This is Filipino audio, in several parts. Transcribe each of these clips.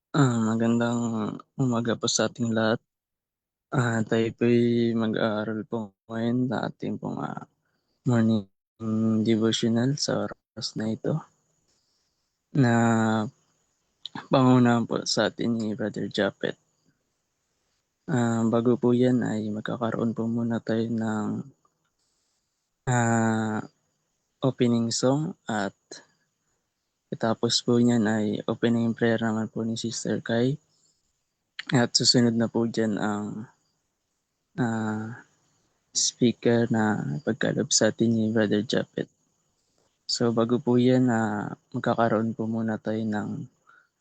Magandang umaga po sa ating lahat. Tayo po'y mag-aaral po ngayon sa ating pong, morning devotional sa oras na ito na pangunahan po sa atin ni Brother Japet. Bago po 'yan ay magkakaroon po muna tayo ng, ah, opening song at katapos po niyan ay opening prayer naman po ni Sister Kai at susunod na po diyan ang, ah, speaker na ipagkaloob sa atin ni Brother Japet. So bago po 'yan, magkakaroon po muna tayo ng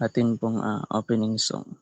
atin pong, opening song.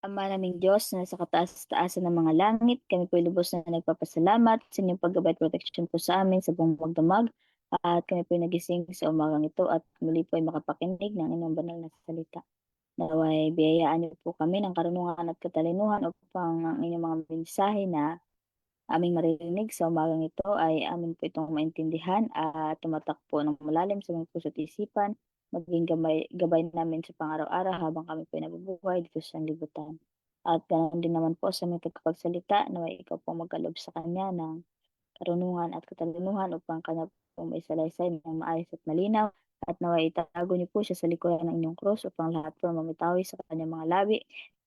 Ama naming Diyos na sa kataas-taasan ng mga langit, kami po'y lubos na nagpapasalamat sa inyong paggabay at proteksyon po sa amin sa buong magdamag. At kami po'y nagising sa umagang ito at muli po'y makapakinig ng inyong banal na salita. Naway biyayaan niyo po kami ng karunungan at katalinuhan upang ang inyong mga mensahe na aming maririnig sa umagang ito ay amin po itong maintindihan at tumatak po ng malalim sa mga puso't isipan, maging gabay namin sa pang-araw-araw habang kami po ay nabubuhay dito sa libutan. At ganoon din naman po sa aming tagapagsalita, naway ikaw po magkaloob sa kanya ng karunungan at katalinuhan upang kanya po maisalaysay ng maayos at malinaw at naway itago niyo po siya sa likuran ng inyong krus upang lahat po mamitawi sa kanyang mga labi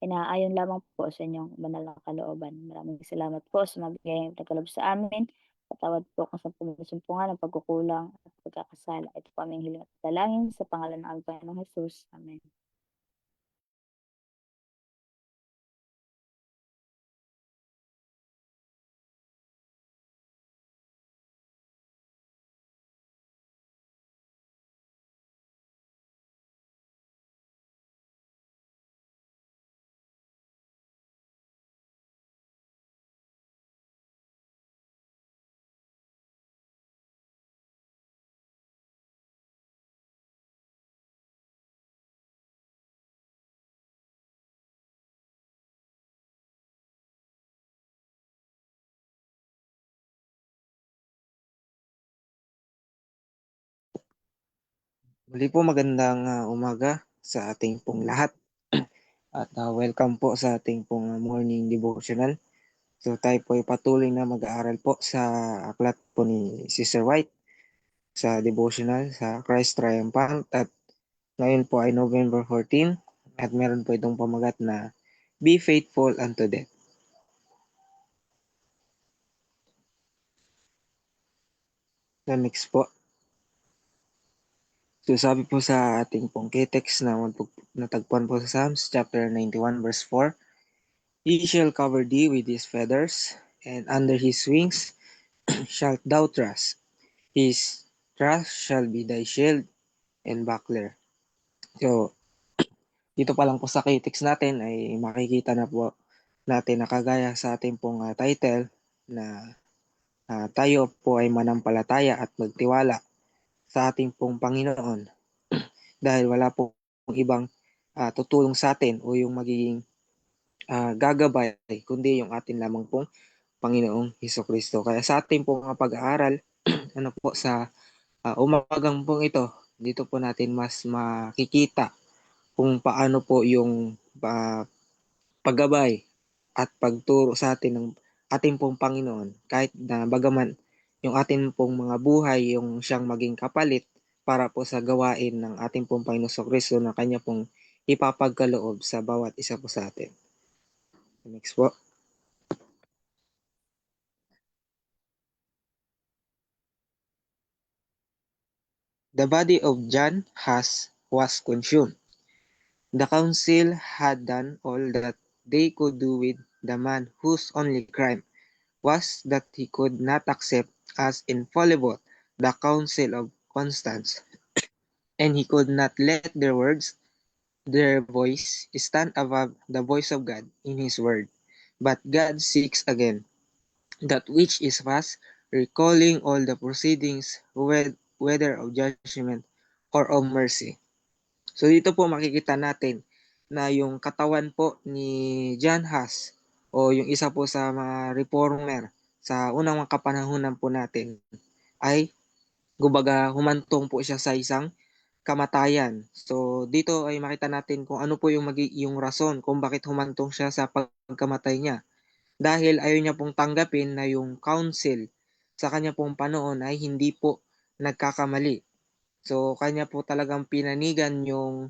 ay naaayon lamang po sa inyong banal na kalooban. Maraming salamat po sa mabigay nagkaloob sa amin. Patawad po kung sa pumusumpungan ng pagkukulang at pagkakasala. Ito po aming hiling at dalangin sa pangalan ng aming Panginoong Jesus. Amen. Muli po magandang umaga sa ating pong lahat at welcome po sa ating pong morning devotional. So tayo po ay patuloy na mag-aaral po sa aklat po ni Sister White sa devotional sa Christ Triumphant at ngayon po ay November 14 at meron po itong pamagat na Be Faithful unto Death. The next po. So sabi po sa ating pong K-text na natagpuan po sa Psalms chapter 91 verse 4, He shall cover thee with his feathers, and under his wings shalt thou trust. His trust shall be thy shield and buckler. So, dito pa lang po sa K-text natin ay makikita na po natin na kagaya sa ating pong title na tayo po ay manampalataya at magtiwala sa ating pong Panginoon dahil wala pong ibang tutulong sa atin o yung magiging gagabay kundi yung atin lamang pong Panginoong Hesukristo. Kaya sa ating pong pag-aaral ano po sa umagang pong ito, dito po natin mas makikita kung paano po yung paggabay at pagturo sa atin ng ating pong Panginoon kahit na bagaman yung ating pong mga buhay yung siyang maging kapalit para po sa gawain ng ating pong Panginoon Kristo na kanya pong ipapagkaloob sa bawat isa po sa atin. Next po. The body of John was consumed. The council had done all that they could do with the man whose only crime was that he could not accept as infallible the counsel of Constance, and he could not let their voice, stand above the voice of God in his word. But God seeks again that which is fast, recalling all the proceedings, whether of judgment or of mercy. So dito po makikita natin na yung katawan po ni John Huss o yung isa po sa mga reformer sa unang mga kapanahunan po natin ay kumbaga humantong po siya sa isang kamatayan. So dito ay makita natin kung ano po yung rason kung bakit humantong siya sa pagkamatay niya. Dahil ayaw niya pong tanggapin na yung council sa kanya pong panahon ay hindi po nagkakamali. So kanya po talagang pinanigan yung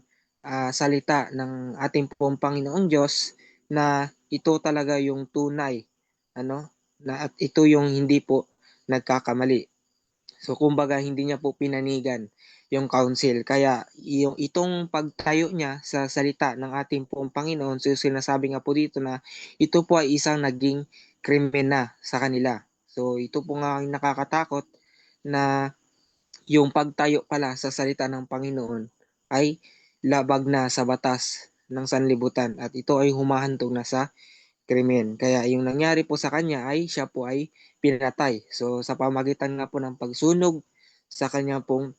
salita ng ating pong Panginoong Diyos na ito talaga yung tunay, na at ito yung hindi po nagkakamali. So kumbaga hindi niya po pinanigan yung council. Kaya itong pagtayo niya sa salita ng ating pong Panginoon, so sinasabi nga po dito na ito po ay isang naging krimen na sa kanila. So ito po nga ang nakakatakot na yung pagtayo pala sa salita ng Panginoon ay labag na sa batas ng sanlibutan at ito ay humahantong na sa krimen. Kaya yung nangyari po sa kanya ay siya po ay pinatay. So sa pamagitan nga po ng pagsunog sa kanya pong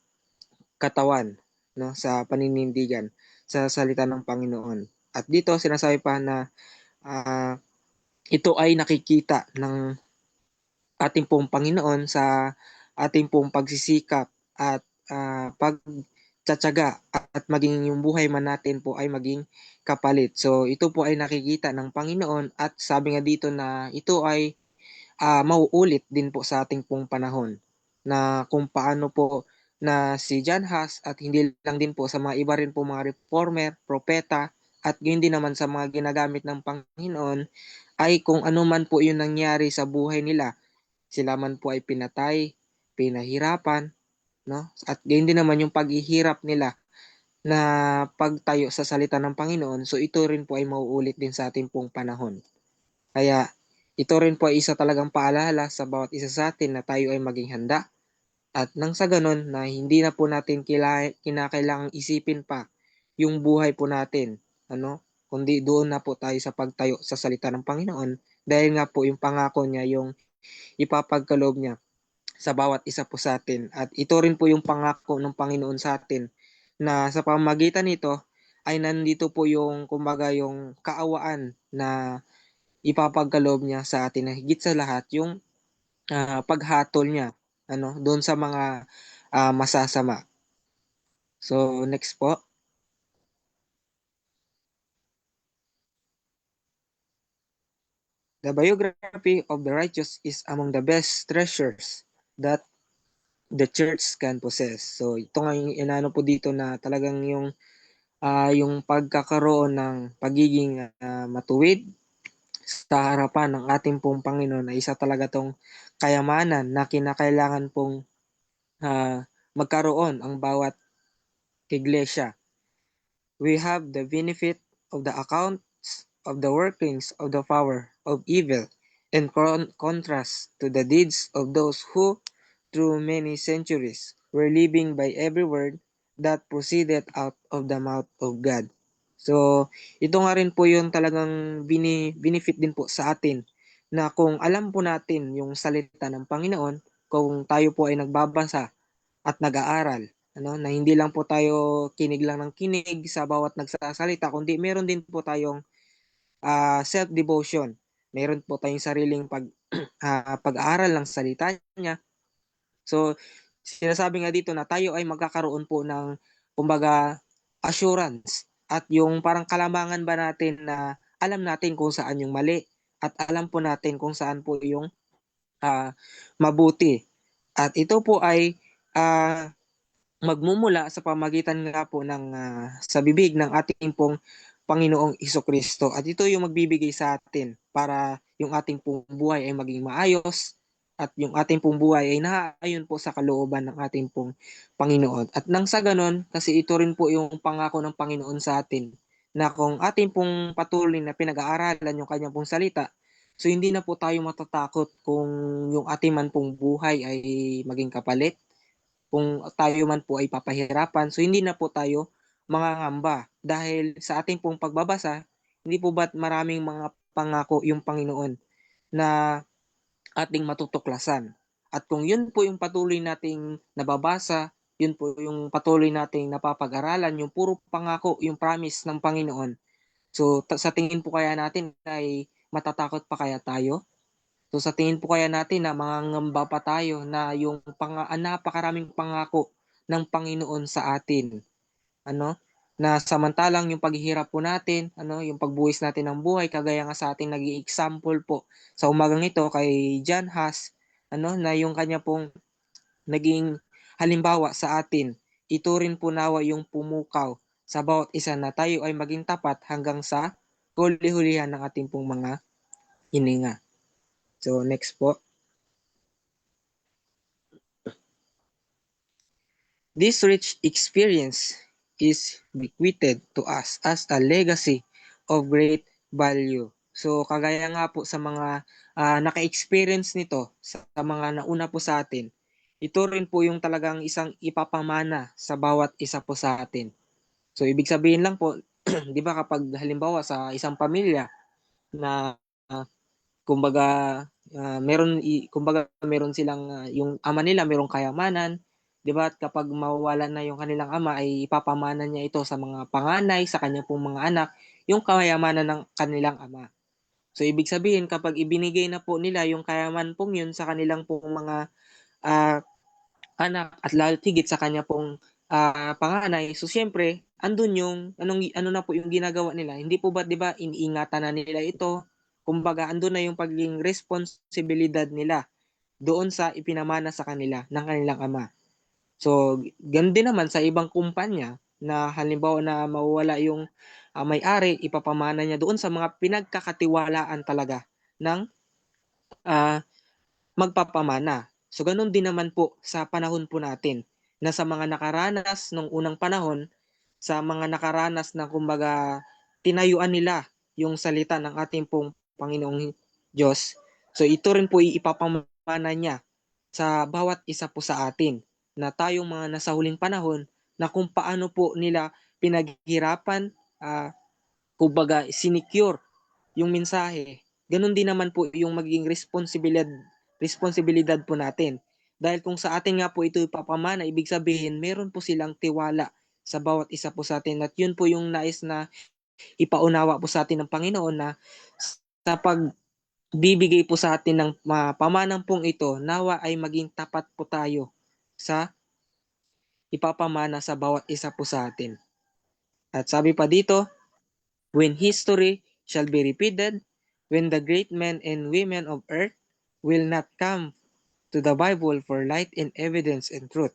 katawan, no, sa paninindigan sa salita ng Panginoon. At dito sinasabi pa na ito ay nakikita ng ating pong Panginoon sa ating pong pagsisikap at pagtsatsaga at maging yung buhay man natin po ay maging kapalit. So ito po ay nakikita ng Panginoon at sabi nga dito na ito ay mauulit din po sa ating pong panahon na kung paano po na si John Huss at hindi lang din po sa mga iba rin po mga reformer, propeta at gayon din naman sa mga ginagamit ng Panginoon ay kung ano man po yung nangyari sa buhay nila, sila man po ay pinatay, pinahirapan, no? At gayon din naman yung paghihirap nila na pagtayo sa salita ng Panginoon. So ito rin po ay mauulit din sa ating pong panahon. Kaya ito rin po ay isa talagang paalala sa bawat isa sa atin na tayo ay maging handa at nang sa ganon na hindi na po natin kinakailangang isipin pa yung buhay po natin, kundi doon na po tayo sa pagtayo sa salita ng Panginoon dahil nga po yung pangako niya, yung ipapagkaloob niya sa bawat isa po sa atin. At ito rin po yung pangako ng Panginoon sa atin na sa pamamagitan nito ay nandito po yung kumbaga yung kaawaan na ipapagkaloob niya sa atin na higit sa lahat yung paghatol niya doon sa mga masasama. So, next po. The biography of the righteous is among the best treasures that the church can possess. So, ito nga yung inano po dito na talagang yung pagkakaroon ng pagiging matuwid sa harapan ng ating pong Panginoon ay isa talaga tong kayamanan na kinakailangan pong magkaroon ang bawat iglesia. We have the benefit of the accounts of the workings of the power of evil in contrast to the deeds of those who, through many centuries, were living by every word that proceeded out of the mouth of God. So, ito nga rin po yung talagang benefit din po sa atin na kung alam po natin yung salita ng Panginoon, kung tayo po ay nagbabasa at nag-aaral, na hindi lang po tayo kinig lang ng kinig sa bawat nagsasalita, kundi meron din po tayong self-devotion. Meron po tayong sariling pag-aaral ng salita niya. So, sinasabi nga dito na tayo ay magkakaroon po ng, kumbaga, assurance at yung parang kalamangan ba natin na alam natin kung saan yung mali at alam po natin kung saan po yung mabuti. At ito po ay magmumula sa pamagitan nga po ng sa bibig ng ating pong Panginoong Kristo. At ito yung magbibigay sa atin para yung ating pong buhay ay maging maayos at yung ating pong buhay ay naaayon po sa kalooban ng ating pong Panginoon. At nang sa ganon, kasi ito rin po yung pangako ng Panginoon sa atin na kung ating pong patuloy na pinag-aaralan yung kanyang pong salita, so hindi na po tayo matatakot kung yung ating man pong buhay ay maging kapalit, kung tayo man po ay papahirapan. So hindi na po tayo mangangamba dahil sa ating pong pagbabasa, hindi po ba't maraming mga pangako yung Panginoon na ating matutuklasan. At kung yun po yung patuloy nating nababasa, yun po yung patuloy nating napapag-aralan, yung puro pangako, yung promise ng Panginoon. So sa tingin po kaya natin ay matatakot pa kaya tayo? So sa tingin po kaya natin na mangangamba pa tayo na yung napakaraming pangako ng Panginoon sa atin, na samantalang yung paghihirap po natin, yung pagbuwis natin ng buhay, kagaya nga sa ating naging example po sa umagang ito kay John Haas, na yung kanya pong naging halimbawa sa atin, ito rin po nawa yung pumukaw sa bawat isa na tayo ay maging tapat hanggang sa huli-hulihan ng ating pong mga hininga. So next po. This rich experience is bequeathed to us as a legacy of great value. So kagaya nga po sa mga naka-experience nito, sa mga nauna po sa atin, ito rin po yung talagang isang ipapamana sa bawat isa po sa atin. So ibig sabihin lang po, 'di ba, kapag halimbawa sa isang pamilya na kumbaga meron silang yung ama nila merong kayamanan, 'di ba? At kapag mawawalan na yung kanilang ama ay ipapamana niya ito sa mga panganay, sa kanya pong mga anak, yung kayamanan ng kanilang ama. So ibig sabihin kapag ibinigay na po nila yung kayaman pong yun sa kanilang pong mga uh, anak at lalo higit sa kanya pong panganay, so siyempre andun yung ano na po yung ginagawa nila. Hindi po ba 'di ba iniingatan na nila ito? Kumbaga andun na yung pagiging responsibilidad nila doon sa ipinamana sa kanila ng kanilang ama. So, ganun din naman sa ibang kumpanya na halimbawa na mawawala yung may-ari, ipapamana niya doon sa mga pinagkakatiwalaan talaga ng magpapamana. So, ganun din naman po sa panahon po natin na sa mga nakaranas nung unang panahon, sa mga nakaranas na kumbaga tinayuan nila yung salita ng ating pong Panginoong Diyos. So, ito rin po ipapamana niya sa bawat isa po sa atin na tayong mga nasa huling panahon na kung paano po nila pinaghirapan, kumbaga sinecure yung mensahe. Ganun din naman po yung magiging responsibilidad po natin. Dahil kung sa atin nga po ito ipapamana, ibig sabihin meron po silang tiwala sa bawat isa po sa atin. At yun po yung nais na ipaunawa po sa atin ng Panginoon na sa pagbibigay po sa atin ng pamanang pong ito, nawa ay maging tapat po tayo sa ipapamana sa bawat isa po sa atin. At sabi pa dito, when history shall be repeated, when the great men and women of earth will not come to the Bible for light and evidence and truth,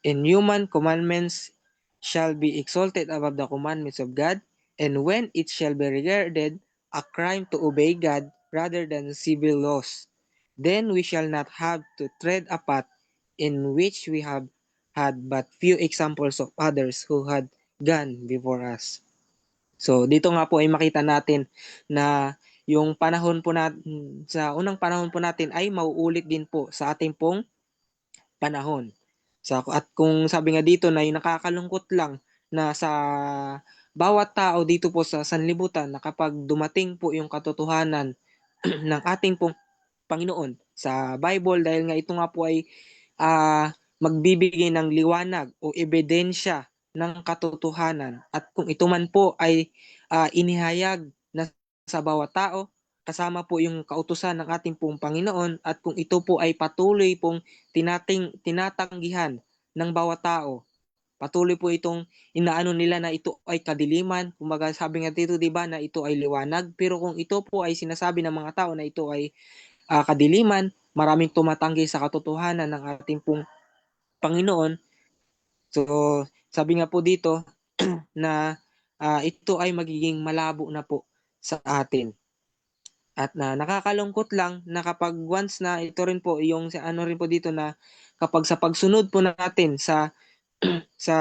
and human commandments shall be exalted above the commandments of God, and when it shall be regarded a crime to obey God rather than civil laws, then we shall not have to tread a path in which we have had but few examples of others who had gone before us. So dito nga po ay makita natin na yung panahon po natin, sa unang panahon po natin ay mauulit din po sa ating pong panahon. At kung sabi nga dito na yung nakakalungkot lang na sa bawat tao dito po sa sanlibutan na kapag dumating po yung katotohanan ng ating pong Panginoon sa Bible, dahil nga ito nga po ay magbibigay ng liwanag o ebidensya ng katotohanan, at kung ito man po ay inihayag na sa bawat tao kasama po yung kautusan ng ating pong Panginoon, at kung ito po ay patuloy pong tinatanggihan ng bawat tao, patuloy po itong inaano nila na ito ay kadiliman. Kumbaga sabi nga dito, 'di ba, na ito ay liwanag, pero kung ito po ay sinasabi ng mga tao na ito ay kadiliman, maraming tumatanggi sa katotohanan ng ating pong Panginoon. So, sabi nga po dito na ito ay magiging malabo na po sa atin. At nakakalungkot lang na kapag once na ito rin po yung ano rin po dito na kapag sa pagsunod po natin sa sa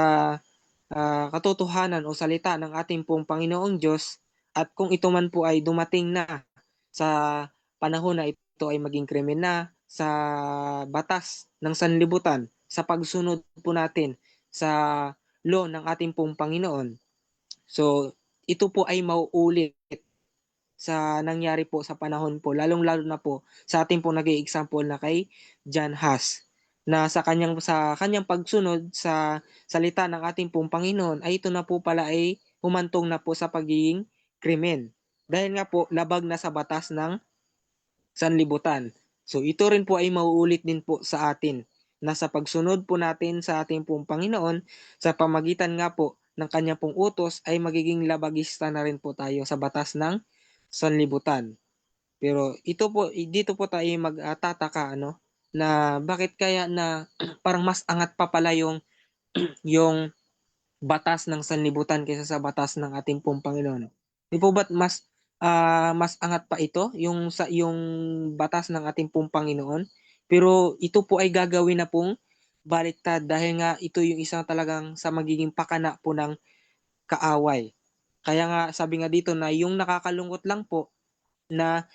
katotohanan o salita ng ating pong Panginoong Diyos, at kung ito man po ay dumating na sa panahon na ito ay maging krimen na sa batas ng sanlibutan, sa pagsunod po natin sa law ng ating pong Panginoon. So, ito po ay mauulit sa nangyari po sa panahon po, lalong-lalo na po sa ating po naging example na kay John Huss, na sa kanyang pagsunod sa salita ng ating pong Panginoon ay ito na po pala ay humantong na po sa pagiging krimen. Dahil nga po labag na sa batas ng sanlibutan. So ito rin po ay mauulit din po sa atin na sa pagsunod po natin sa ating pong Panginoon sa pamagitan nga po ng kanyang pong utos ay magiging labagista na rin po tayo sa batas ng sanlibutan. Pero ito po, dito po tayo magtataka na bakit kaya na parang mas angat pa pala yung batas ng sanlibutan kaysa sa batas ng ating pong Panginoon. Di po ba't mas angat pa ito yung batas ng ating pong Panginoon? Pero ito po ay gagawin na pong baliktad dahil nga ito yung isang talagang sa magiging pakana po ng kaaway. Kaya nga sabi nga dito na yung nakakalungkot lang po na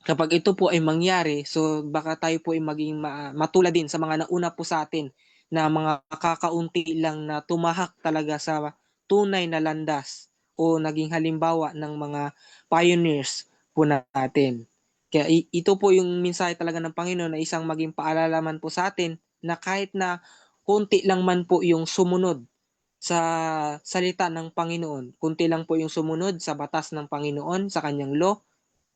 kapag ito po ay mangyari, so baka tayo po ay maging matulad din sa mga nauna po sa atin na mga kakaunti lang na tumahak talaga sa tunay na landas o naging halimbawa ng mga pioneers po natin. Kaya ito po yung mensahe talaga ng Panginoon na isang maging paalala po sa atin na kahit na kunti lang man po yung sumunod sa salita ng Panginoon, kunti lang po yung sumunod sa batas ng Panginoon, sa kanyang law,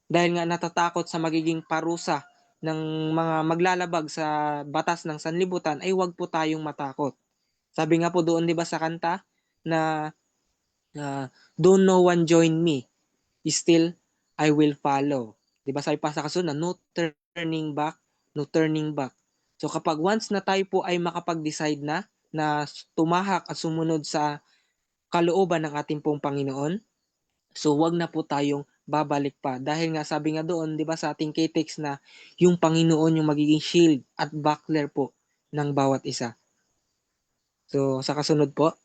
dahil nga natatakot sa magiging parusa ng mga maglalabag sa batas ng sanlibutan, ay huwag po tayong matakot. Sabi nga po doon, 'di ba, sa kanta na don't no one join me, still I will follow. 'Di ba sabi pa sa kasunod na no turning back, no turning back. So kapag once na tayo po ay makapag-decide na tumahak at sumunod sa kalooban ng ating pong Panginoon, so wag na po tayong babalik pa. Dahil nga sabi nga doon, 'di ba, sa ating K-text na yung Panginoon yung magiging shield at buckler po ng bawat isa. So sa kasunod po.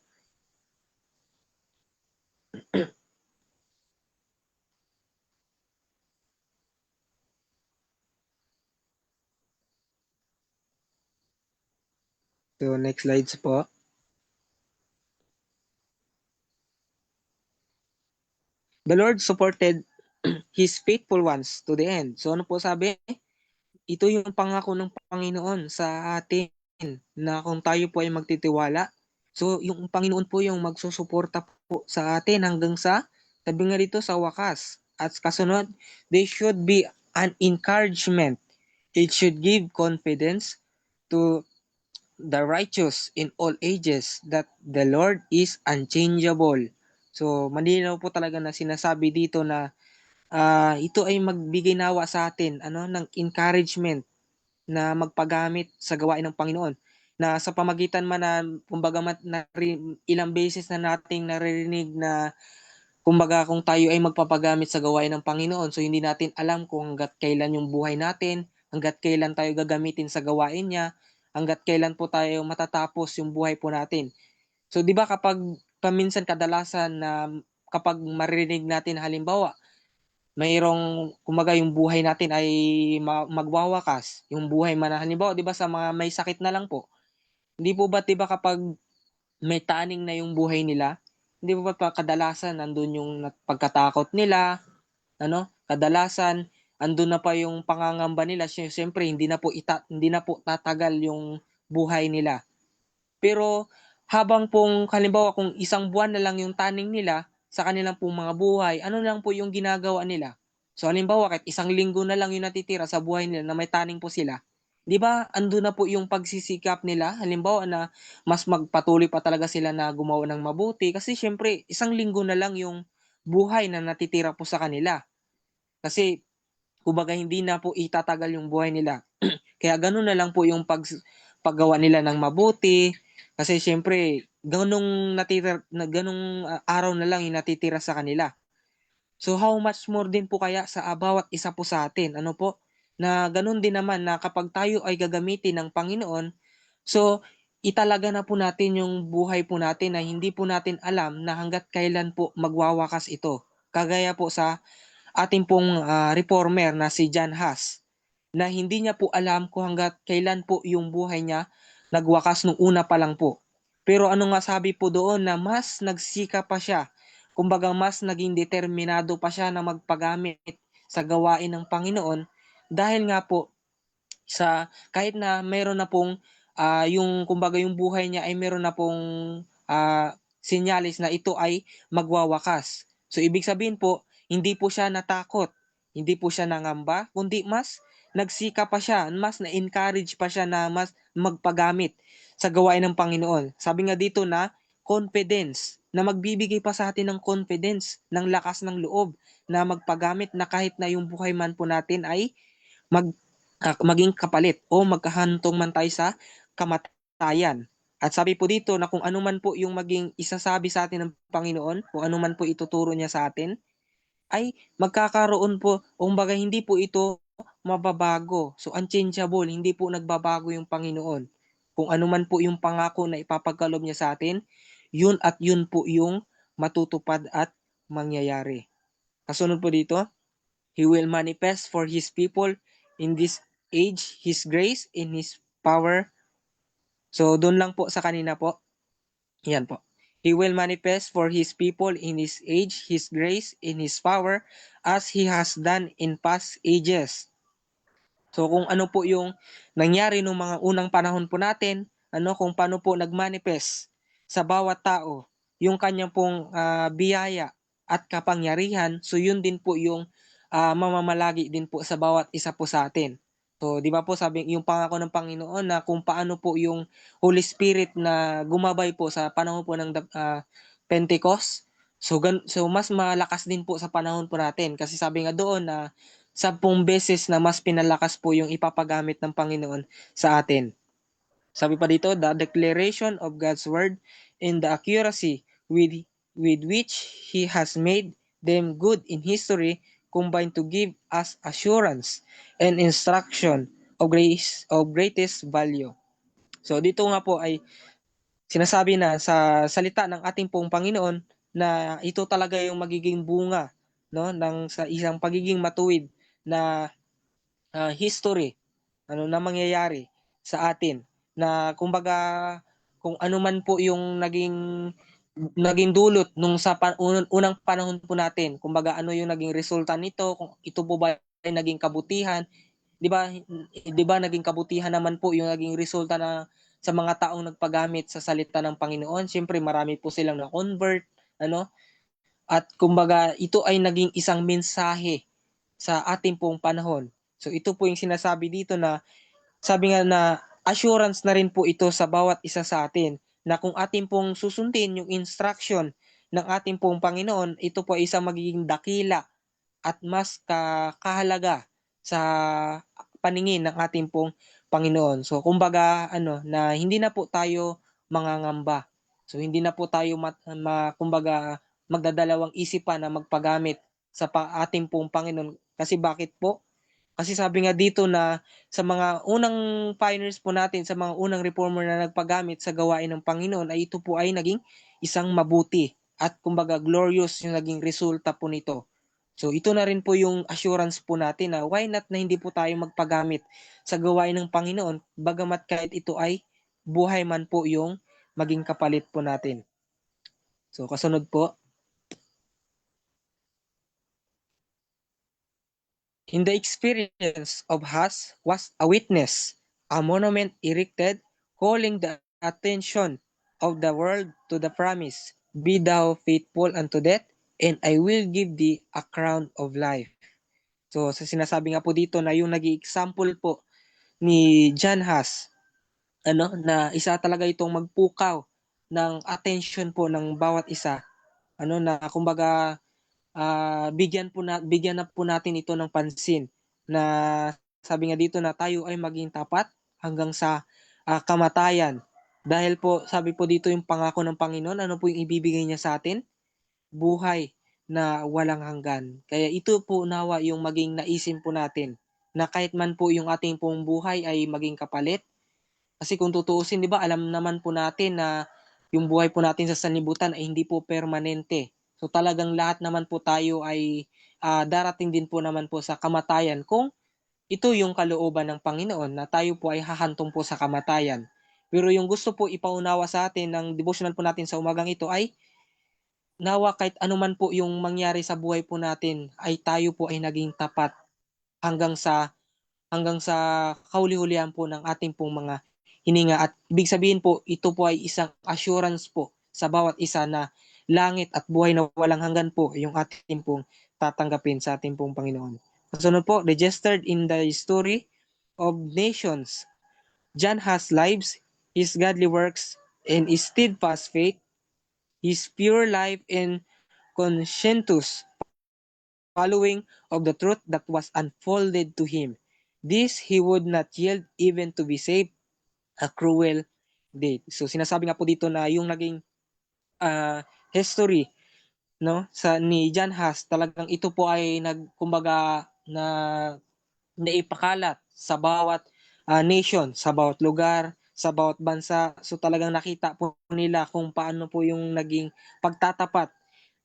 So next slides po. The Lord supported His faithful ones to the end. So ano po sabi? Ito yung pangako ng Panginoon sa atin na kung tayo po ay magtitiwala, so yung Panginoon po yung magsusuporta po sa atin hanggang sa, sabi nga dito, sa wakas. At kasunod, they should be an encouragement. It should give confidence to the righteous in all ages, that the Lord is unchangeable. So, malinaw po talaga na sinasabi dito na ito ay magbigay nawa sa atin ng encouragement na magpagamit sa gawain ng Panginoon. Na sa pamagitan man na kumbaga ilang beses na nating naririnig na kumbaga kung tayo ay magpapagamit sa gawain ng Panginoon, so hindi natin alam kung hangga't kailan yung buhay natin, hangga't kailan tayo gagamitin sa gawain niya, hangga't kailan po tayo matatapos yung buhay po natin. So 'di ba kapag paminsan kadalasan na kapag maririnig natin halimbawa mayroong kumbaga yung buhay natin ay magwawakas, yung buhay man halimbawa 'di ba sa mga may sakit na lang po. Hindi po ba 'di ba kapag may taning na yung buhay nila, hindi po ba kadalasan nandun yung pagkatakot nila, kadalasan andun na pa yung pangangamba nila, siyempre hindi na po tatagal yung buhay nila. Pero habang pong halimbawa kung isang buwan na lang yung taning nila sa kanilang pong mga buhay, ano lang po yung ginagawa nila? So halimbawa kahit isang linggo na lang yung natitira sa buhay nila na may taning po sila, 'di ba? Andun na po yung pagsisikap nila. Halimbawa na mas magpatuloy pa talaga sila na gumawa ng mabuti kasi syempre isang linggo na lang yung buhay na natitira po sa kanila. Kasi kumbaga hindi na po itatagal yung buhay nila. Kaya gano'n na lang po yung paggawa nila ng mabuti kasi siyempre ganong araw na lang yung natitira sa kanila. So how much more din po kaya sa bawat isa po sa atin, ano po? Na gano'n din naman na kapag tayo ay gagamitin ng Panginoon, so italaga na po natin yung buhay po natin na hindi po natin alam na hangga't kailan po magwawakas ito. Kagaya po sa ating pong reformer na si John Huss na hindi niya po alam kung hangga't kailan po yung buhay niya nagwakas nung una pa lang po. Pero ano nga sabi po doon na mas nagsika pa siya, kumbaga mas naging determinado pa siya na magpagamit sa gawain ng Panginoon dahil nga po sa kahit na meron na pong yung kumbaga yung buhay niya ay meron na pong sinyalis na ito ay magwawakas. So ibig sabihin po, hindi po siya natakot, hindi po siya nangamba, kundi mas nagsika pa siya, mas na-encourage pa siya na mas magpagamit sa gawain ng Panginoon. Sabi nga dito na confidence, na magbibigay pa sa atin ng confidence, ng lakas ng loob, na magpagamit na kahit na yung buhay man po natin ay maging kapalit o magkahantong man tayo sa kamatayan. At sabi po dito na kung ano man po yung maging isasabi sa atin ng Panginoon, kung ano man po ituturo niya sa atin, ay magkakaroon po, kumbaga hindi po ito mababago. So unchangeable, hindi po nagbabago yung Panginoon. Kung ano man po yung pangako na ipapagkaloob niya sa atin, yun at yun po yung matutupad at mangyayari. Kasunod po dito, He will manifest for His people in this age His grace in His power. So doon lang po sa kanina po. Yan po. He will manifest for His people in His age His grace in His power as He has done in past ages. So kung ano po yung nangyari nung mga unang panahon po natin, kung paano po nagmanifest sa bawat tao yung kanyang pong biyaya at kapangyarihan, so yun din po yung mamamalagi din po sa bawat isa po sa atin. So, di ba po sabi yung pangako ng Panginoon na kung paano po yung Holy Spirit na gumabay po sa panahon po ng Pentecost. So mas malakas din po sa panahon po natin kasi sabi nga doon na 10 beses na mas pinalakas po yung ipapagamit ng Panginoon sa atin. Sabi pa dito, the declaration of God's word and the accuracy with which He has made them good in history combine to give us assurance and instruction of greatest value. So dito nga po ay sinasabi na sa salita ng ating pong Panginoon na ito talaga yung magiging bunga ng sa isang pagiging matuwid na history na mangyayari sa atin na kumbaga kung ano man po yung naging dulot nung sa unang panahon po natin, kumbaga ano yung naging resulta nito, kung ito po ba ay naging kabutihan, 'di ba naging kabutihan naman po yung naging resulta na sa mga taong nagpagamit sa salita ng Panginoon. Siyempre marami po silang na-convert, at kumbaga ito ay naging isang mensahe sa ating pong panahon. So ito po yung sinasabi dito na sabi nga na assurance na rin po ito sa bawat isa sa atin na kung atin pong susundin yung instruction ng ating pong Panginoon, ito po ay isang magiging dakila at mas kahalaga sa paningin ng ating pong Panginoon. So kumbaga na hindi na po tayo mangangamba. So hindi na po tayo kumbaga magdadalawang isipan na magpagamit sa ating pong Panginoon. Kasi bakit po? Kasi sabi nga dito na sa mga unang pioneers po natin, sa mga unang reformer na nagpagamit sa gawain ng Panginoon, ay ito po ay naging isang mabuti at kumbaga glorious yung naging resulta po nito. So ito na rin po yung assurance po natin na why not na hindi po tayo magpagamit sa gawain ng Panginoon bagamat kahit ito ay buhay man po yung maging kapalit po natin. So kasunod po. In the experience of Huss was a witness, a monument erected, calling the attention of the world to the promise, "Be thou faithful unto death, and I will give thee a crown of life." So sa sinasabi nga po dito na yung nag-i-example po ni John Huss, na isa talaga itong magpukaw ng attention po ng bawat isa, na kumbaga bigyan na po natin ito ng pansin na sabi nga dito na tayo ay maging tapat hanggang sa kamatayan. Dahil po sabi po dito yung pangako ng Panginoon, ano po yung ibibigay niya sa atin? Buhay na walang hanggan. Kaya ito po nawa yung maging naisin po natin na kahit man po yung ating pong buhay ay maging kapalit. Kasi kung tutuusin, 'di ba, alam naman po natin na yung buhay po natin sa sanlibutan ay hindi po permanente. So talagang lahat naman po tayo ay darating din po naman po sa kamatayan kung ito yung kalooban ng Panginoon na tayo po ay hahantong po sa kamatayan. Pero yung gusto po ipaunawa sa atin ng devotional po natin sa umagang ito ay nawa kahit anuman po yung mangyari sa buhay po natin ay tayo po ay naging tapat hanggang sa kahuli-hulihan po ng ating pong mga hininga. At ibig sabihin po, ito po ay isang assurance po sa bawat isa na langit at buhay na walang hanggan po yung ating pong tatanggapin sa ating pong Panginoon. Kasunod po, registered in the history of nations, John Huss' lives, his godly works, and his steadfast faith, his pure life and conscientious following of the truth that was unfolded to him. This he would not yield even to be saved a cruel death. So sinasabi nga po dito na yung naging history ni John Huss, talagang ito po ay kumbaga na naipakalat sa bawat nation, sa bawat lugar, sa bawat bansa. So talagang nakita po nila kung paano po yung naging pagtatapat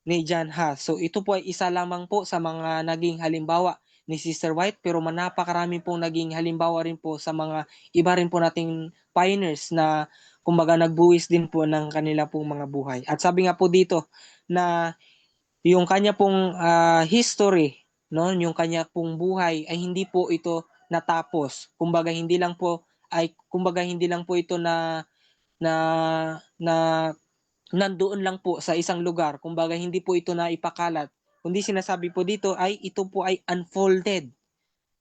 ni John Huss. So ito po ay isa lamang po sa mga naging halimbawa ni Sister White, pero napakarami pong naging halimbawa rin po sa mga iba rin po nating pioneers na kumbaga nagbuwis din po ng kanila pong mga buhay. At sabi nga po dito na yung kanya pong history, yung kanya pong buhay ay hindi po ito natapos. Kumbaga hindi lang po ito na na nandoon lang po sa isang lugar. Kumbaga hindi po ito na ipakalat. Kundi sinasabi po dito ay ito po ay unfolded.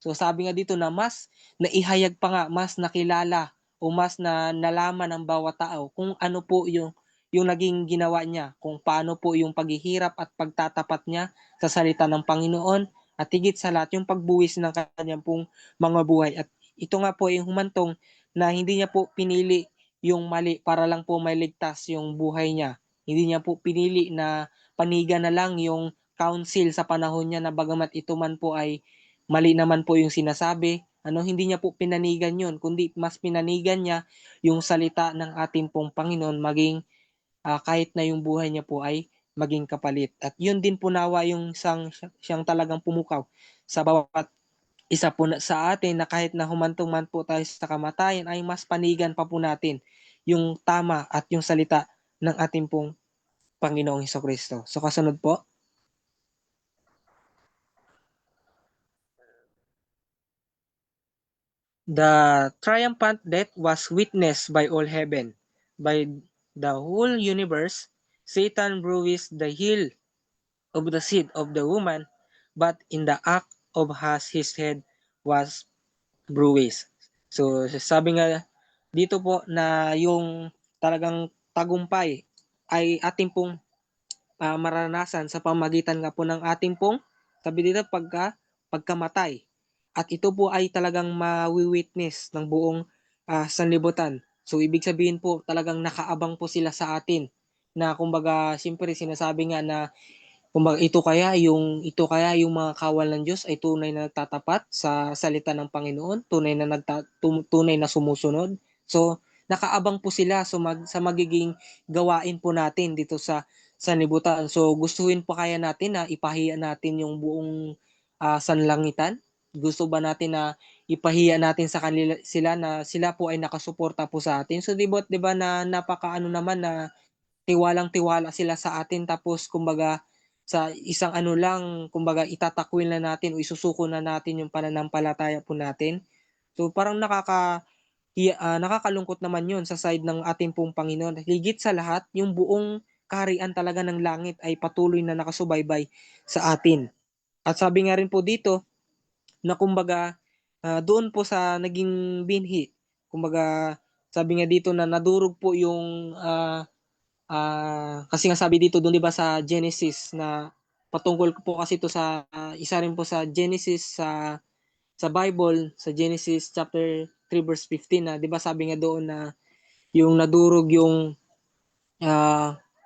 So sabi nga dito na mas naihayag pa nga, mas nakilala o mas na nalaman ng bawat tao kung ano po yung naging ginawa niya, kung paano po yung paghihirap at pagtatapat niya sa salita ng Panginoon at higit sa lahat yung pagbuwis ng kanyang pong mga buhay. At ito nga po yung humantong na hindi niya po pinili yung mali para lang po mailigtas yung buhay niya. Hindi niya po pinili na panigan na lang yung council sa panahon niya na bagamat ito man po ay mali naman po yung sinasabi, hindi niya po pinanigan yun, kundi mas pinanigan niya yung salita ng ating pong Panginoon maging kahit na yung buhay niya po ay maging kapalit. At yun din po nawa yung siyang talagang pumukaw sa bawat isa po sa atin na kahit na humantong man po tayo sa kamatayan ay mas panigan pa po natin yung tama at yung salita ng ating pong Panginoong Hesukristo. So kasunod po. The triumphant death was witnessed by all heaven, by the whole universe. Satan bruised the heel of the seed of the woman, but in the act of his head was bruised. So sabi nga dito po na yung talagang tagumpay ay ating pong maranasan sa pamagitan nga po ng ating pong sabi dito pagkamatay. At ito po ay talagang mawi-witness ng buong sanlibutan. So ibig sabihin po talagang nakaabang po sila sa atin na kumbaga siyempre sinasabi nga na kumbaga ito kaya yung mga kawal ng Diyos ay tunay na nagtatapat sa salita ng Panginoon, tunay na sumusunod. So nakaabang po sila sa magiging gawain po natin dito sa sanlibutan. So gustuhin pa kaya natin na ipahiya natin yung buong sanlangitan? Gusto ba natin na ipahiya natin sa kanila sila na sila po ay nakasuporta po sa atin? So 'di ba na napakaano naman na tiwalang-tiwala sila sa atin tapos kumbaga sa isang ano lang, kumbaga itatakwil na natin o isusuko na natin yung pananampalataya po natin. So parang nakakalungkot naman yun sa side ng ating pong Panginoon. Higit sa lahat, yung buong kaharian talaga ng langit ay patuloy na nakasubaybay sa atin. At sabi nga rin po dito na kumbaga doon po sa naging binhi, kumbaga sabi nga dito na nadurog po yung kasi nga sabi dito doon 'di ba sa Genesis na patungkol po kasi ito sa isa rin po sa Genesis sa Bible sa Genesis chapter 3 verse 15 na 'di ba sabi nga doon na yung nadurog yung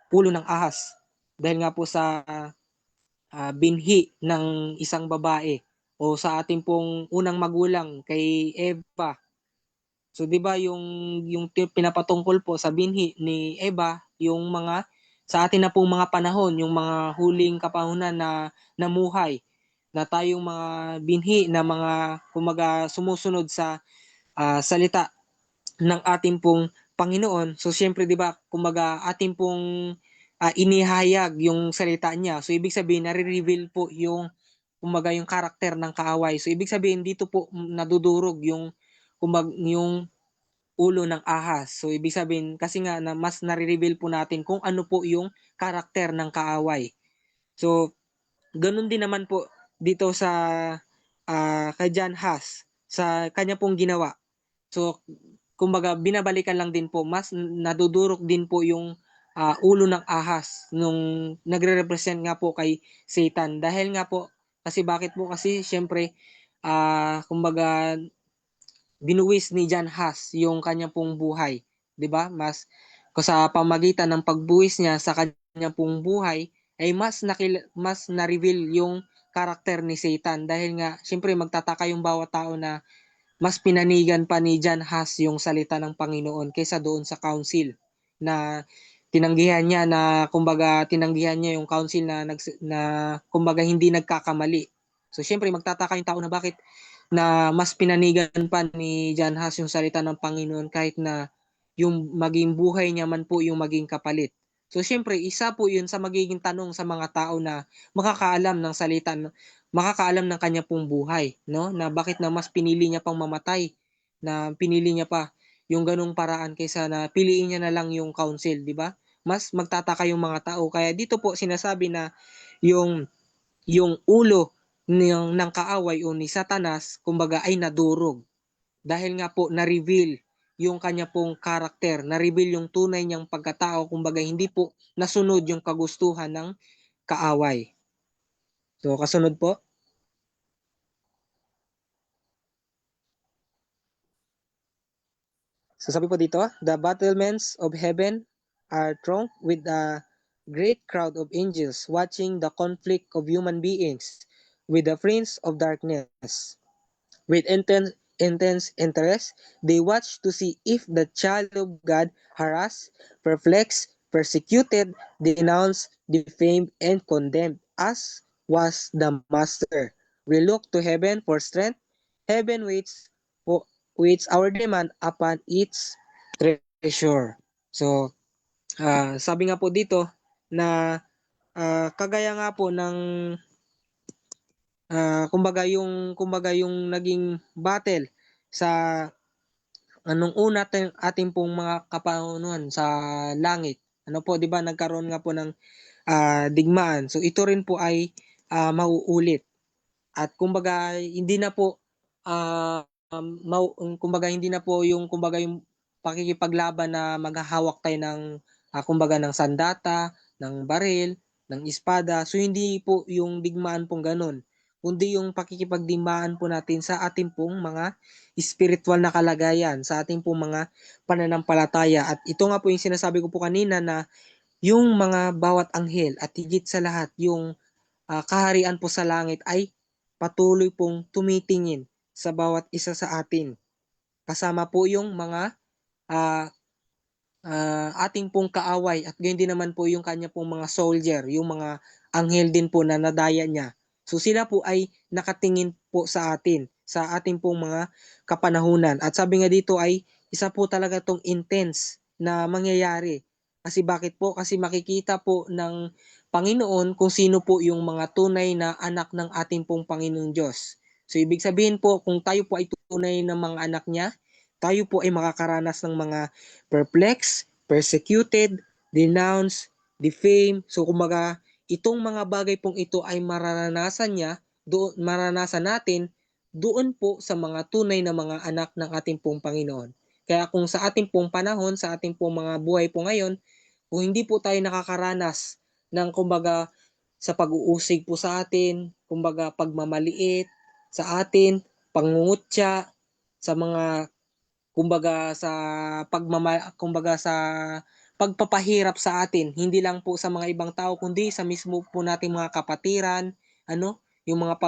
ulo ng ahas dahil nga po sa binhi ng isang babae o sa ating pong unang magulang kay Eva. So 'di ba yung pinapatungkol po sa binhi ni Eva, yung mga sa atin na pong mga panahon, yung mga huling kapanahunan na namuhay, na tayong mga binhi na mga kumaga sumusunod sa salita ng ating pong Panginoon. So siyempre 'di ba, kumbaga ating pong inihayag yung salita niya. So ibig sabihin nare-reveal po yung kumbaga yung karakter ng kaaway. So ibig sabihin dito po nadudurog yung kumbaga yung ulo ng ahas. So ibig sabihin kasi nga na mas nare-reveal po natin kung ano po yung karakter ng kaaway. So ganun din naman po dito sa kay John Haas sa kanya pong ginawa. So kumbaga binabalikan lang din po mas nadudurog din po yung ulo ng ahas nung nagre-represent nga po kay Satan dahil nga po kasi bakit po kasi syempre kumbaga binuwis ni John Haas yung kanya pong buhay, 'di ba? Mas sa pamagitan ng pagbuwis niya sa kanya pong buhay ay mas na-reveal yung karakter ni Satan dahil nga syempre magtataka yung bawat tao na mas pinanigan pa ni John Haas yung salita ng Panginoon kaysa doon sa council na tinanggihan niya yung council na kumbaga hindi nagkakamali. So syempre magtataka yung tao na bakit na mas pinanigan pa ni John Haas yung salita ng Panginoon kahit na yung maging buhay niya man po yung maging kapalit. So syempre, isa po yun sa magiging tanong sa mga tao na makakaalam ng salita, makakaalam ng kanya pong buhay, no? Na bakit na mas pinili niya pang mamatay, na pinili niya pa yung ganung paraan kaysa na piliin niya na lang yung council, di ba? Mas magtataka yung mga tao. Kaya dito po sinasabi na yung ulo ng kaaway o ni Satanas kumbaga ay nadurog dahil nga po na-reveal yung kanya pong karakter, na-reveal yung tunay niyang pagkatao kumbaga hindi po nasunod yung kagustuhan ng kaaway. So kasunod po. So sabi po dito, the battlements of heaven are thronged with a great crowd of angels watching the conflict of human beings with the prince of darkness. With intense interest, they watch to see if the child of God harassed, perplexed, persecuted, denounced, defamed, and condemned, as was the Master. We look to heaven for strength. Heaven waits our demand upon its treasure. So, sabi nga po dito na kagaya nga po ng kumbaga yung naging battle sa anong una ating pong mga kapanahunan sa langit. Ano po, 'di ba? Nagkaroon nga po ng digmaan. So ito rin po ay mauulit. At kumbaga hindi na po kumbaga hindi na po yung kumbaga yung pakikipaglaban na maghahawak tayo ng kumbaga ng sandata, ng baril, ng espada. So hindi po yung digmaan pong ganun, kundi yung pakikipagdigmaan po natin sa ating pong mga spiritual na kalagayan, sa ating pong mga pananampalataya. At ito nga po yung sinasabi ko po kanina na yung mga bawat anghel at higit sa lahat yung kaharian po sa langit ay patuloy pong tumitingin sa bawat isa sa atin. Kasama po yung mga ah, ating pong kaaway at gayon din naman po yung kanya pong mga soldier, yung mga anghel din po na nadaya niya. So sila po ay nakatingin po sa atin, sa ating pong mga kapanahunan. At sabi nga dito ay isa po talaga tong intense na mangyayari. Kasi bakit po? Kasi makikita po ng Panginoon kung sino po yung mga tunay na anak ng ating pong Panginoong Diyos. So ibig sabihin po, kung tayo po ay tunay na mga anak niya, tayo po ay makakaranas ng mga perplexed, persecuted, denounced, defamed. So kumbaga, itong mga bagay pong ito ay mararanasan niya, maranasan natin doon po sa mga tunay na mga anak ng ating pong Panginoon. Kaya kung sa ating pong panahon, sa ating pong mga buhay po ngayon, kung hindi po tayo nakakaranas ng kumbaga sa pag-uusig po sa atin, kumbaga pagmamaliit sa atin, pangungutya, sa mga kumbaga sa pagpapahirap sa atin, hindi lang po sa mga ibang tao kundi sa mismo po nating mga kapatiran, yung mga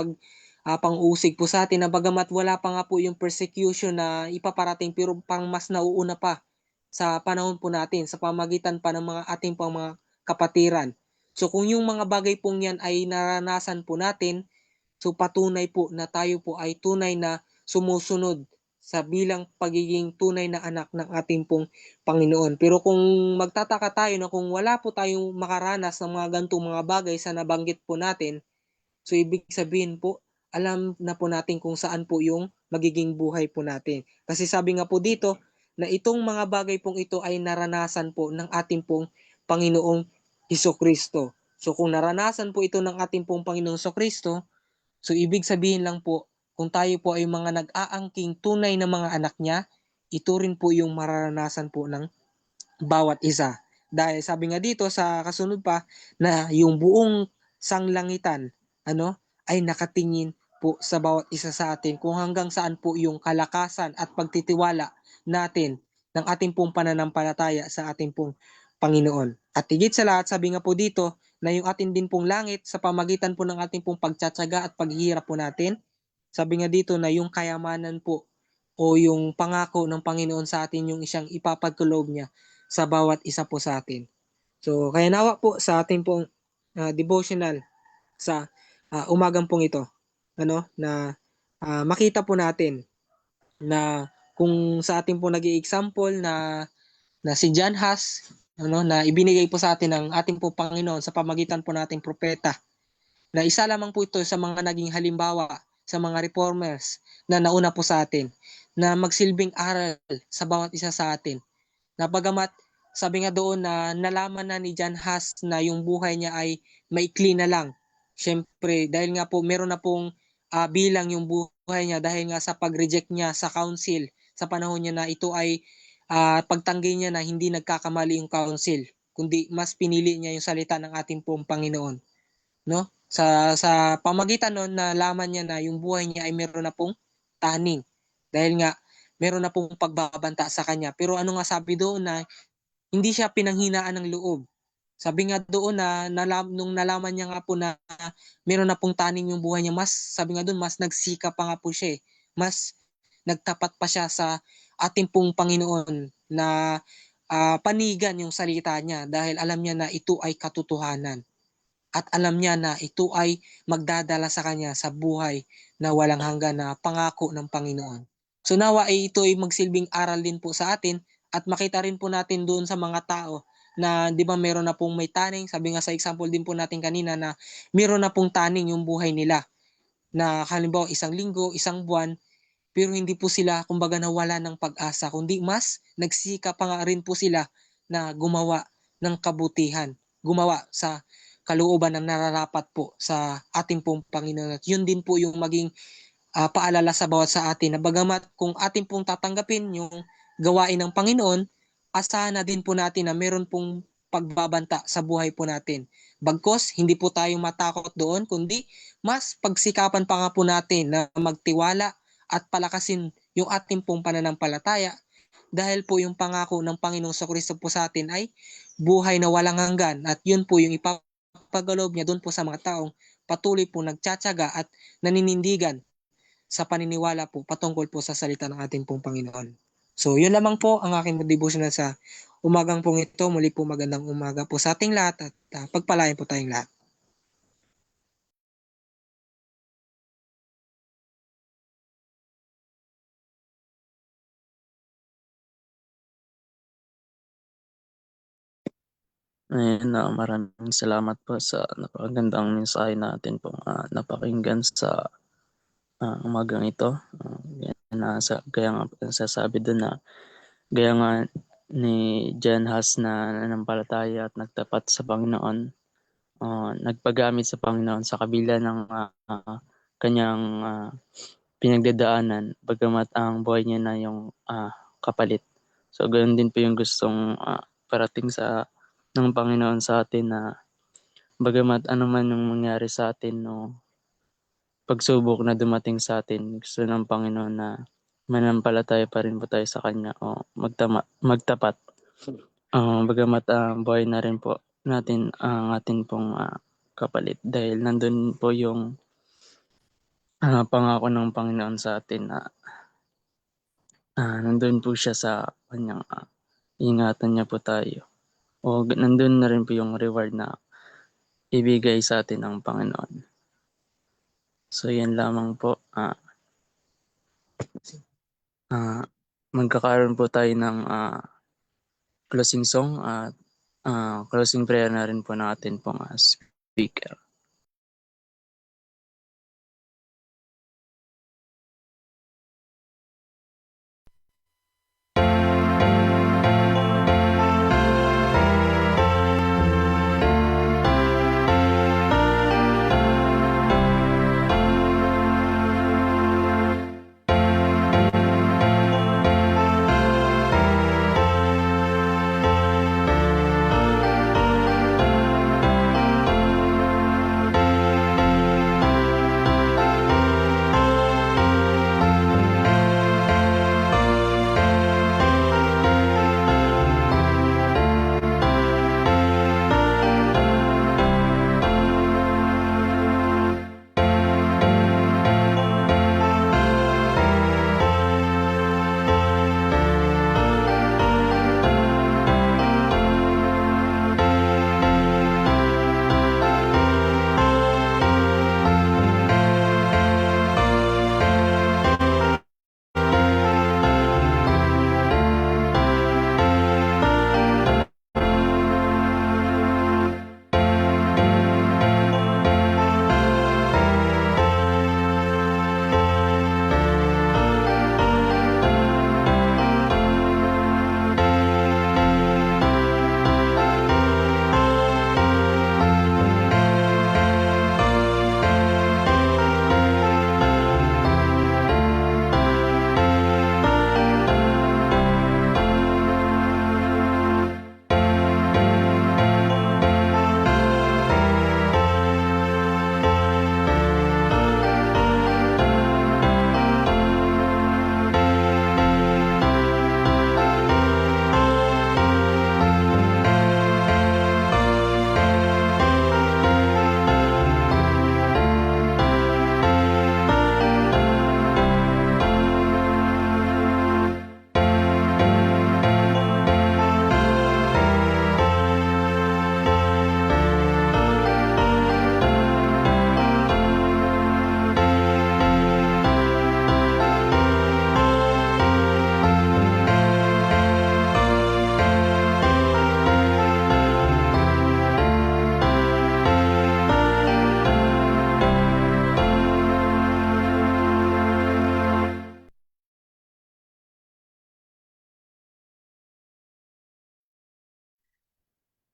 pang-usig po sa atin na bagamat wala pa nga po yung persecution na ipaparating pero pang mas nauuna pa sa panahon po natin sa pamagitan pa ng mga ating pang mga kapatiran. So kung yung mga bagay pong yan ay naranasan po natin, so patunay po na tayo po ay tunay na sumusunod sa bilang pagiging tunay na anak ng ating pong Panginoon. Pero kung magtataka tayo na kung wala po tayong makaranas ng mga gantong mga bagay sa nabanggit po natin, so ibig sabihin po, alam na po natin kung saan po yung magiging buhay po natin. Kasi sabi nga po dito, na itong mga bagay pong ito ay naranasan po ng ating pong Panginoong Hesukristo. So kung naranasan po ito ng ating pong Panginoong Hesukristo, so ibig sabihin lang po, kung tayo po ay mga nag-aangking tunay na mga anak niya, ito rin po yung mararanasan po ng bawat isa. Dahil sabi nga dito sa kasunod pa na yung buong sanglangitan ay nakatingin po sa bawat isa sa atin kung hanggang saan po yung kalakasan at pagtitiwala natin ng ating pong pananampalataya sa ating pong Panginoon. At higit sa lahat, sabi nga po dito na yung ating din pong langit sa pamagitan po ng ating pong pagtsatsaga at paghihirap po natin, sabi nga dito na yung kayamanan po o yung pangako ng Panginoon sa atin yung isang ipapagkaloob niya sa bawat isa po sa atin. So, kaya nawa po sa ating pong devotional sa umagang pong ito, na makita po natin na kung sa ating po nag-i-example na si John Huss, na ibinigay po sa atin ng ating po Panginoon sa pamagitan po nating propeta, na isa lamang po ito sa mga naging halimbawa sa mga reformers na nauna po sa atin, na magsilbing aral sa bawat isa sa atin. Na bagamat sabi nga doon na nalaman na ni John Huss na yung buhay niya ay maikli na lang. Siyempre, dahil nga po meron na pong bilang yung buhay niya dahil nga sa pag-reject niya sa council sa panahon niya na ito ay pagtanggi niya na hindi nagkakamali yung council, kundi mas pinili niya yung salita ng ating pong Panginoon. No? Sa pamagitan noon na laman niya na yung buhay niya ay meron na pong taning. Dahil nga meron na pong pagbabanta sa kanya. Pero ano nga sabi doon na hindi siya pinanghinaan ng loob. Sabi nga doon na nung nalaman niya nga po na meron na pong taning yung buhay niya, sabi nga doon, mas nagsika pa nga po siya. Mas nagtapat pa siya sa ating pong Panginoon na panigan yung salita niya dahil alam niya na ito ay katotohanan. At alam niya na ito ay magdadala sa kanya sa buhay na walang hanggan na pangako ng Panginoon. So nawa ay ito ay magsilbing aral din po sa atin at makita rin po natin doon sa mga tao na di ba meron na pong may taning, sabi nga sa example din po natin kanina na meron na pong taning yung buhay nila na halimbawa isang linggo, isang buwan, pero hindi po sila kumbaga nawala ng pag-asa, kundi mas nagsika pa nga rin po sila na gumawa ng kabutihan, gumawa sa kalooban ng nararapat po sa ating pong Panginoon. At yun din po yung maging paalala sa bawat sa atin na bagamat kung ating pong tatanggapin yung gawain ng Panginoon, asahan na din po natin na meron pong pagbabanta sa buhay po natin. Bagkos, hindi po tayo matakot doon, kundi mas pagsikapan pa nga po natin na magtiwala at palakasin yung ating pong pananampalataya dahil po yung pangako ng Panginoong Kristo po sa atin ay buhay na walang hanggan at yun po yung ipapagalob niya doon po sa mga taong patuloy po nagtsatsaga at naninindigan sa paniniwala po patungkol po sa salita ng ating pong Panginoon. So yun lamang po ang aking devotional sa umagang pong ito. Muli po magandang umaga po sa ating lahat at pagpalain po tayong lahat. Ayun, maraming salamat po sa napakagandang mensahe natin pong napakinggan sa umagang ito. Kaya nga nasasabi doon na gaya nga ni Jan Hus na nanampalataya at nagtapat sa Panginoon, nagpagamit sa Panginoon sa kabila ng kanyang pinagdadaanan, bagamat ang buhay niya na yung kapalit. So ganoon din po yung gustong parating sa ng Panginoon sa atin, na bagamat anuman yung mangyari sa atin, no, pagsubok na dumating sa atin, gusto ng Panginoon na manampalataya pa rin po tayo sa Kanya, o magtapat. Bagamat buhay na rin po natin ang atin pong kapalit, dahil nandun po yung pangako ng Panginoon sa atin na nandun po siya sa kanyang ingatan niya po tayo, o nandun na rin po yung reward na ibigay sa atin ng Panginoon. So yan lamang po. Magkakaroon po tayo ng closing song at closing prayer na rin po natin pong speaker.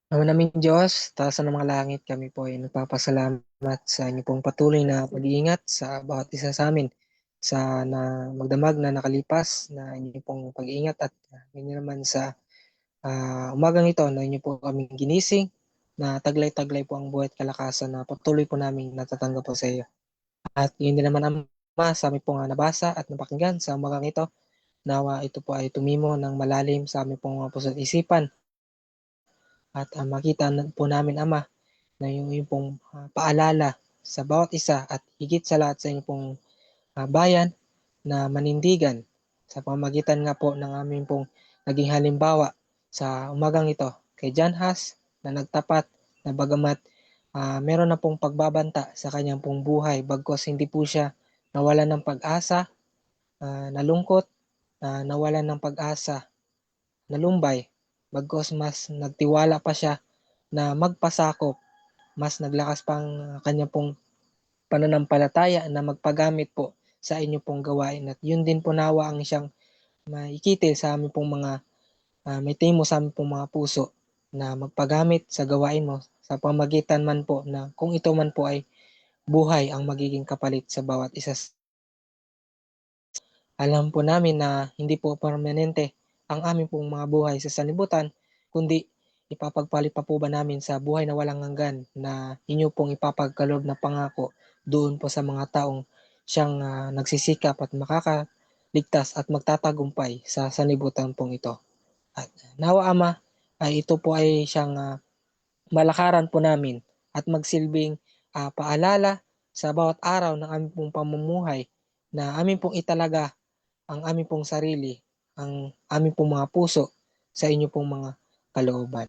Ama naming Diyos, taasan ng mga langit, kami po ay nagpapasalamat sa inyo pong patuloy na pag-iingat sa bawat isa sa amin. na magdamag na nakalipas na inyo pong pag-iingat at yun naman sa umagang ito na inyo po kaming ginising na taglay-taglay po ang buhay at kalakasan na patuloy po namin natatanggap po sa iyo. At yun din naman Ama, sa amin pong nabasa at napakinggan sa umagang ito, nawa ito po ay tumimo ng malalim sa aming pong mga puso at isipan at makita po namin Ama na yung pong paalala sa bawat isa at higit sa lahat sa inyong pong bayan na manindigan sa pamamagitan nga po ng aming pong naging halimbawa sa umagang ito kay John Huss na nagtapat na bagamat meron na pong pagbabanta sa kanyang pong buhay bagkos hindi po siya nawalan ng pag-asa, nalungkot, nawalan ng pag-asa, nalumbay, bagkos mas nagtiwala pa siya na magpasakop, mas naglakas pang kanya pong pananampalataya na magpagamit po sa inyo pong gawain at yun din po nawa ang siyang maikitil sa amin pong mga may timo sa amin pong mga puso na magpagamit sa gawain mo sa pamagitan man po na kung ito man po ay buhay ang magiging kapalit sa bawat isa. Alam po namin na hindi po permanente ang aming pong mga buhay sa sanlibutan, kundi ipapagpalit pa po ba namin sa buhay na walang hanggan na inyo pong ipapagkaloob na pangako doon po sa mga taong siyang nagsisikap at makakaligtas at magtatagumpay sa sanlibutan pong ito. At nawa Ama, ay ito po ay siyang malakaran po namin at magsilbing paalala sa bawat araw ng aming pong pamumuhay na aming pong italaga ang aming pong sarili, ang aming pong mga puso sa inyo pong mga kalooban.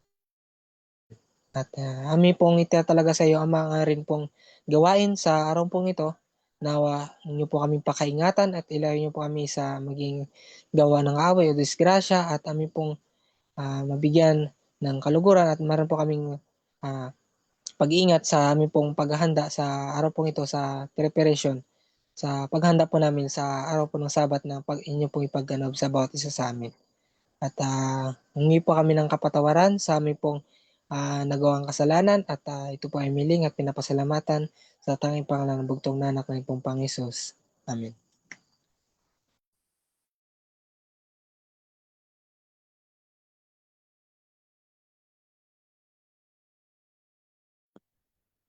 At aming pong itatalaga sa iyo, Ama, nga rin pong gawain sa araw pong ito. Nawa inyo po kaming pakaingatan at ilayo niyo po kami sa maging gawa ng away o disgrasya at aming pong mabigyan ng kaluguran at meron po kaming pag-iingat sa aming pong paghahanda sa araw pong ito sa preparation sa paghanda po namin sa araw po ng Sabat na inyo pong ipagganap sa bawat isa sa amin. At humingi po kami ng kapatawaran sa aming pong nagawang kasalanan at ito po ay miling at pinapasalamatan sa tanging pangalan ng bugtong na anak ng pong Panginoon. Amen.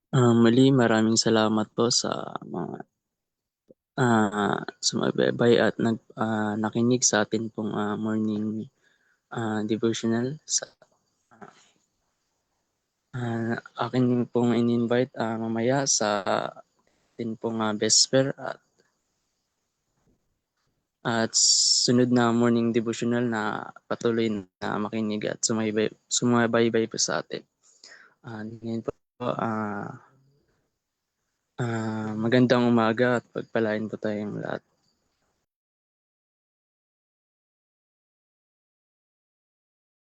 Muli maraming salamat po sa mga sumabaybay at nakinig sa atin pong morning devotional. Akin pong in-invite mamaya sa atin pong vesper at sunod na morning devotional na patuloy na makinig at sumabaybay po sa atin. Ngayon po, magandang umaga at pagpalain po tayong lahat.